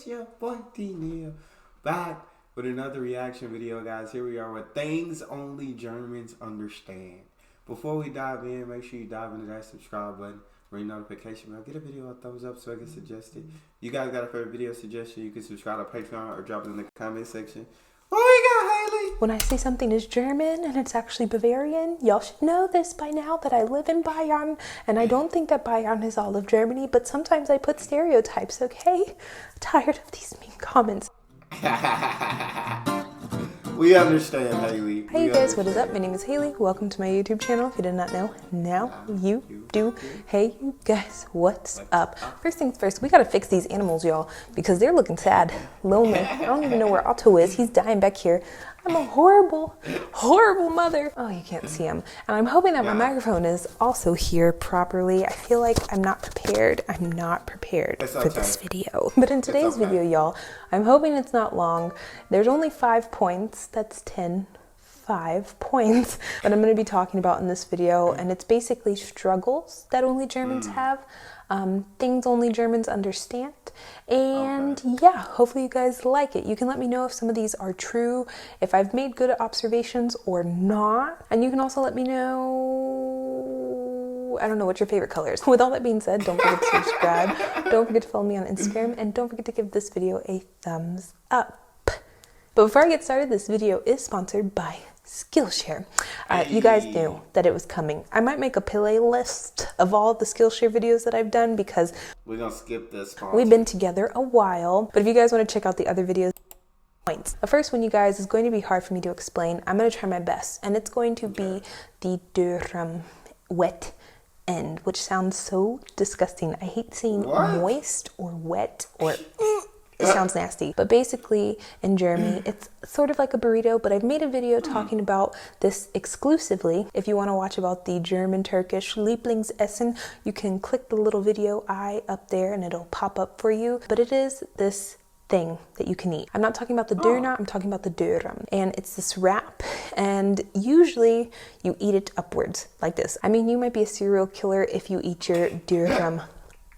It's your boy Neal back with another reaction video, guys. Here we are with things only Germans understand. Before we dive in, make sure you dive into that subscribe button, ring notification bell, get a video a thumbs up so I can suggest it. You guys got a favorite video suggestion, you can subscribe to Patreon or drop it in the comment section. What we got, Hayley? When I say something is German and it's actually Bavarian, y'all should know this by now that I live in Bayern, and I don't think that Bayern is all of Germany, but sometimes I put stereotypes, okay? Tired of these mean comments. We understand, Hayley. Hey guys, what is up? My name is Hayley. Welcome to my YouTube channel. If you did not know, now you do. Hey you guys, what's up? First things first, we gotta fix these animals, y'all, because they're looking sad, lonely. I don't even know where Otto is. He's dying back here. I'm a horrible, horrible mother. Oh, you can't see him. And I'm hoping that my microphone is also here properly. I feel like I'm not prepared. I'm not prepared for this video. But in today's video, y'all, I'm hoping it's not long. There's only 5 points. That's 10. 5 points that I'm going to be talking about in this video, and it's basically struggles that only Germans have, things only Germans understand, and yeah, hopefully you guys like it. You can let me know if some of these are true, if I've made good observations or not, and you can also let me know, I don't know, what your favorite color is. With all that being said, don't forget to subscribe, don't forget to follow me on Instagram, and don't forget to give this video a thumbs up. But before I get started, this video is sponsored by Skillshare. You guys knew that it was coming. I might make a playlist of all of the Skillshare videos that I've done because we're gonna skip this sponsor. We've been together a while. But if you guys want to check out the other videos, points. The first one, you guys, is going to be hard for me to explain. I'm going to try my best, and it's going to be the Dürren wet end, which sounds so disgusting. I hate saying moist or wet or it sounds nasty, but basically in Germany it's sort of like a burrito, but I've made a video talking about this exclusively. If you want to watch about the German Turkish Lieblingsessen, you can click the little video eye up there and it'll pop up for you, but it is this thing that you can eat. I'm not talking about the Döner, I'm talking about the Dürren, and it's this wrap, and usually you eat it upwards like this. I mean, you might be a serial killer if you eat your Dürren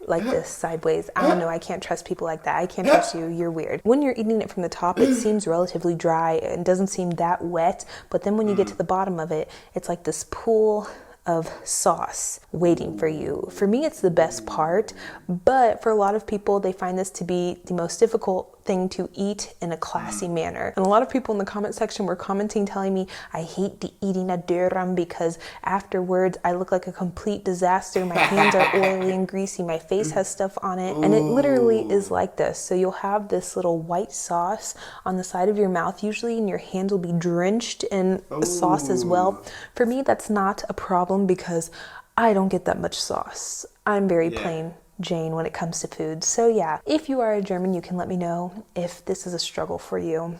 like this, sideways. I don't know, I can't trust people like that. I can't trust you, you're weird. When you're eating it from the top, it seems relatively dry and doesn't seem that wet, but then when you get to the bottom of it, it's like this pool of sauce waiting for you. For me, it's the best part, but for a lot of people, they find this to be the most difficult thing to eat in a classy manner. And a lot of people in the comment section were commenting, telling me I hate eating a Dürren because afterwards I look like a complete disaster. My hands are oily and greasy, my face has stuff on it, and it literally is like this. So you'll have this little white sauce on the side of your mouth usually, and your hands will be drenched in sauce as well. For me, that's not a problem because I don't get that much sauce. I'm very plain Jane when it comes to food. So yeah, if you are a German, you can let me know if this is a struggle for you.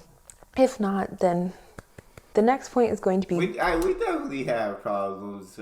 If not, then the next point is going to be... We definitely have problems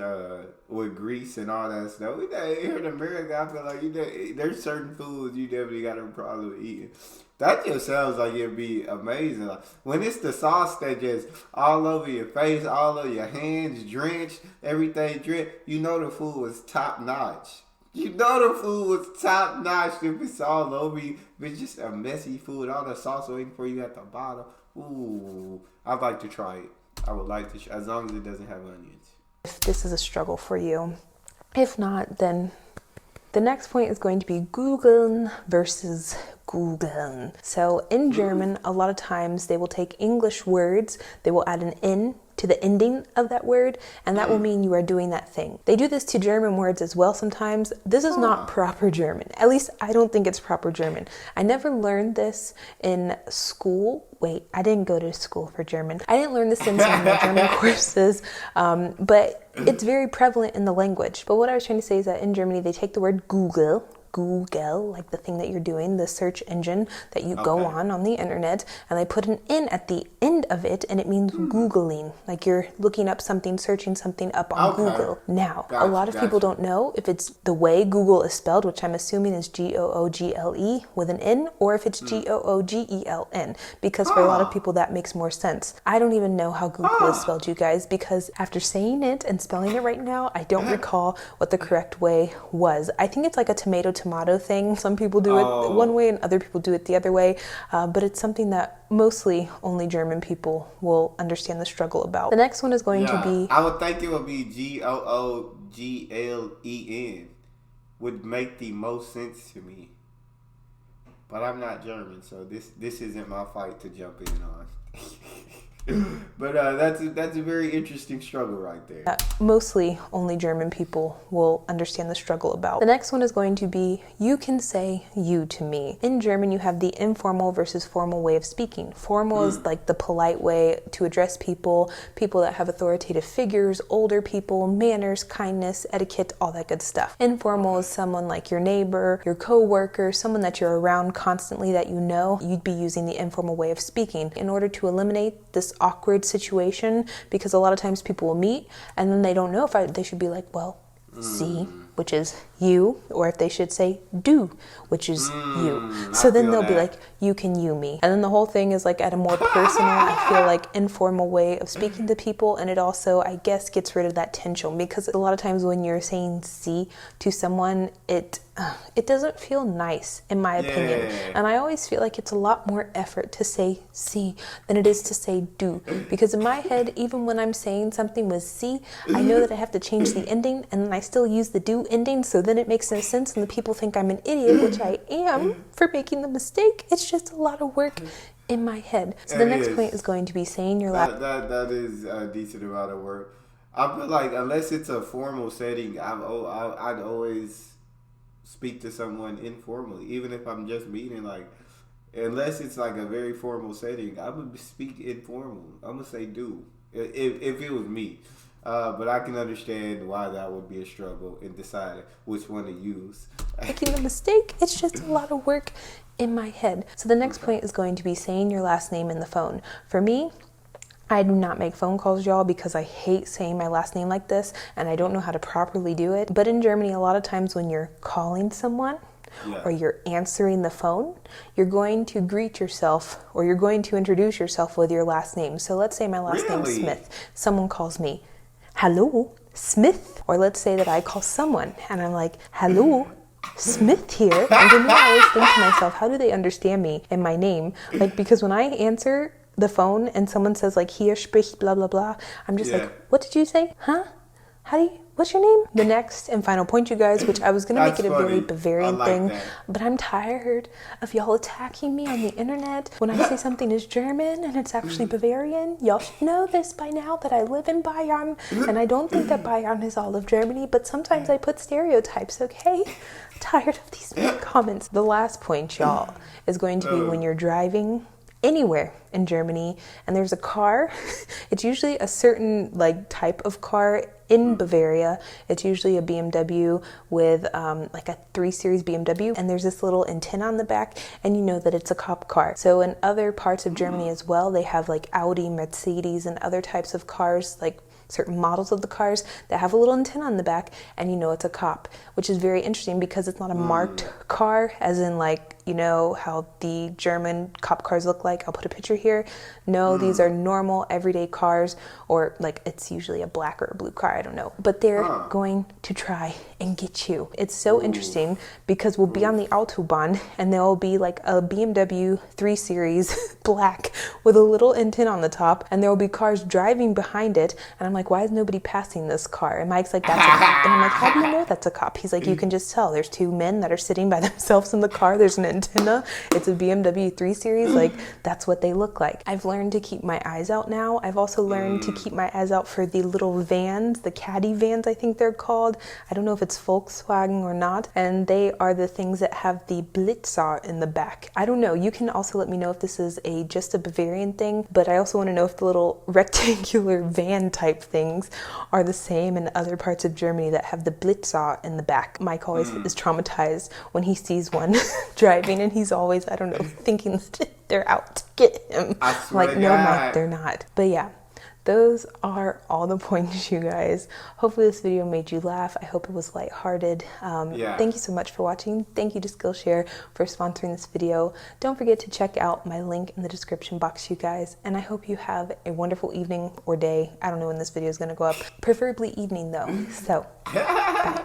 with grease and all that stuff. Here in America, I feel like there's certain foods you definitely got a problem with eating. That just sounds like it'd be amazing. Like, when it's the sauce that just all over your face, all over your hands, drenched, everything drenched, you know the food was top notch. You know the food was top notch if it's all over you. If it's just a messy food, all the sauce waiting for you at the bottom. Ooh, I'd like to try it. I would like to, as long as it doesn't have onions. If this is a struggle for you, if not, then the next point is going to be Googeln versus Googeln. So in German, a lot of times they will take English words, they will add an N to the ending of that word, and that will mean you are doing that thing. They do this to German words as well sometimes. This is not proper German. At least I don't think it's proper German. I never learned this in school. Wait, I didn't go to school for German. I didn't learn this in some of my German courses, but it's very prevalent in the language. But what I was trying to say is that in Germany, they take the word Google, like the thing that you're doing, the search engine that you go on the internet, and they put an N at the end of it, and it means Googling, like you're looking up something, searching something up on Google. Now, a lot of people don't know if it's the way Google is spelled, which I'm assuming is Google with an N, or if it's Googeln, because for a lot of people that makes more sense. I don't even know how Google is spelled, you guys, because after saying it and spelling it right now, I don't recall what the correct way was. I think it's like a tomato tomato thing. Some people do it one way and other people do it the other way, but it's something that mostly only German people will understand the struggle about. The next one is going to be... I would think it would be Googlen. Would make the most sense to me. But I'm not German, so this isn't my fight to jump in on. But that's a very interesting struggle right there. Mostly only German people will understand the struggle about. The next one is going to be, you can say you to me. In German, you have the informal versus formal way of speaking. Formal is like the polite way to address people that have authoritative figures, older people, manners, kindness, etiquette, all that good stuff. Informal is someone like your neighbor, your co-worker, someone that you're around constantly that you know. You'd be using the informal way of speaking in order to eliminate this awkward situation, because a lot of times people will meet and then they don't know if they should be like, well, sie, which is you, or if they should say du, which is you. So then they'll be like, you can you me. And then the whole thing is like at a more personal, I feel like informal way of speaking to people. And it also, I guess, gets rid of that tension, because a lot of times when you're saying sie to someone, it doesn't feel nice, in my opinion. And I always feel like it's a lot more effort to say sie than it is to say du. Because in my head, even when I'm saying something with sie, I know that I have to change the ending, and then I still use the du ending, so then it makes no sense, and the people think I'm an idiot, which I am for making the mistake. It's just a lot of work in my head. So the next point is going to be saying your last... That is a decent amount of work. I feel like unless it's a formal setting, I'd always speak to someone informally, even if I'm just meeting. Like, unless it's like a very formal setting, I would speak informal. I'm gonna say do if it was me. But I can understand why that would be a struggle in deciding which one to use. Making the mistake, it's just a lot of work in my head. So the next point is going to be saying your last name in the phone. For me, I do not make phone calls, y'all, because I hate saying my last name like this, and I don't know how to properly do it. But in Germany, a lot of times when you're calling someone, or you're answering the phone, you're going to greet yourself, or you're going to introduce yourself with your last name. So let's say my last name is Smith. Someone calls me, hello, Smith. Or let's say that I call someone and I'm like, hello, Smith here. And then I always think to myself, how do they understand me and my name? Like, because when I answer the phone and someone says like, hier spricht blah, blah, blah, I'm just like, what did you say? Huh? What's your name? The next and final point, you guys, which I was going to make it a very Bavarian thing, but I'm tired of y'all attacking me on the internet when I say something is German and it's actually Bavarian. Y'all should know this by now, that I live in Bayern, and I don't think that Bayern is all of Germany, but sometimes I put stereotypes, okay? Tired of these comments. The last point, y'all, is going to be when you're driving anywhere in Germany and there's a car. It's usually a certain like type of car. In Bavaria, it's usually a BMW with like a 3 Series BMW, and there's this little antenna on the back, and you know that it's a cop car. So in other parts of Germany as well, they have like Audi, Mercedes, and other types of cars, like certain models of the cars that have a little antenna on the back, and you know it's a cop, which is very interesting because it's not a marked car, as in like, you know how the German cop cars look like. I'll put a picture here. No, these are normal everyday cars, or like it's usually a black or a blue car, I don't know. But they're going to try and get you. It's so interesting because we'll be on the Autobahn and there'll be like a BMW 3 Series black with a little antenna on the top, and there will be cars driving behind it, and I'm like, why is nobody passing this car? And Mike's like, that's a cop. And I'm like, how do you know that's a cop? He's like, you can just tell. There's 2 men that are sitting by themselves in the car. There's an antenna. It's a BMW 3 Series. Like, that's what they look like. I've learned to keep my eyes out now. I've also learned to keep my eyes out for the little vans, the caddy vans, I think they're called. I don't know if it's Volkswagen or not. And they are the things that have the Blitzer in the back. I don't know. You can also let me know if this is just a Bavarian thing, but I also want to know if the little rectangular van type things are the same in other parts of Germany that have the Blitzer in the back. Mike always is traumatized when he sees one driving, and he's always, I don't know, thinking that they're out to get him. I swear like, no, Mike, they're not. But yeah, those are all the points, you guys. Hopefully this video made you laugh. I hope it was lighthearted. Thank you so much for watching. Thank you to Skillshare for sponsoring this video. Don't forget to check out my link in the description box, you guys. And I hope you have a wonderful evening or day. I don't know when this video is going to go up. Preferably evening, though. So, bye.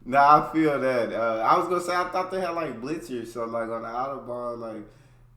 Nah, I feel that. I was gonna say I thought they had like blitzers, so like on the autobahn, like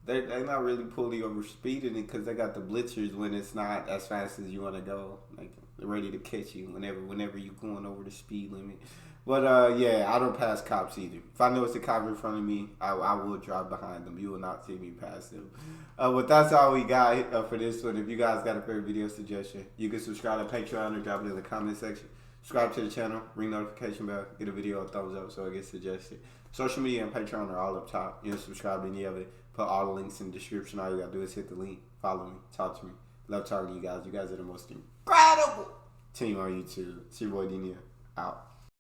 they not really pulling over speeding it because they got the blitzers when it's not as fast as you want to go, like they're ready to catch you whenever you going over the speed limit. But yeah, I don't pass cops either. If I know it's a cop in front of me, I will drive behind them. You will not see me pass them. But that's all we got for this one. If you guys got a favorite video suggestion, you can subscribe to Patreon or drop it in the comment section. Subscribe to the channel, ring notification bell, get a video a thumbs up so it gets suggested. Social media and Patreon are all up top. You can subscribe to any of it. Put all the links in the description. All you gotta do is hit the link, follow me, talk to me. Love talking to you guys. You guys are the most incredible team on YouTube. It's your boy Neal. Out.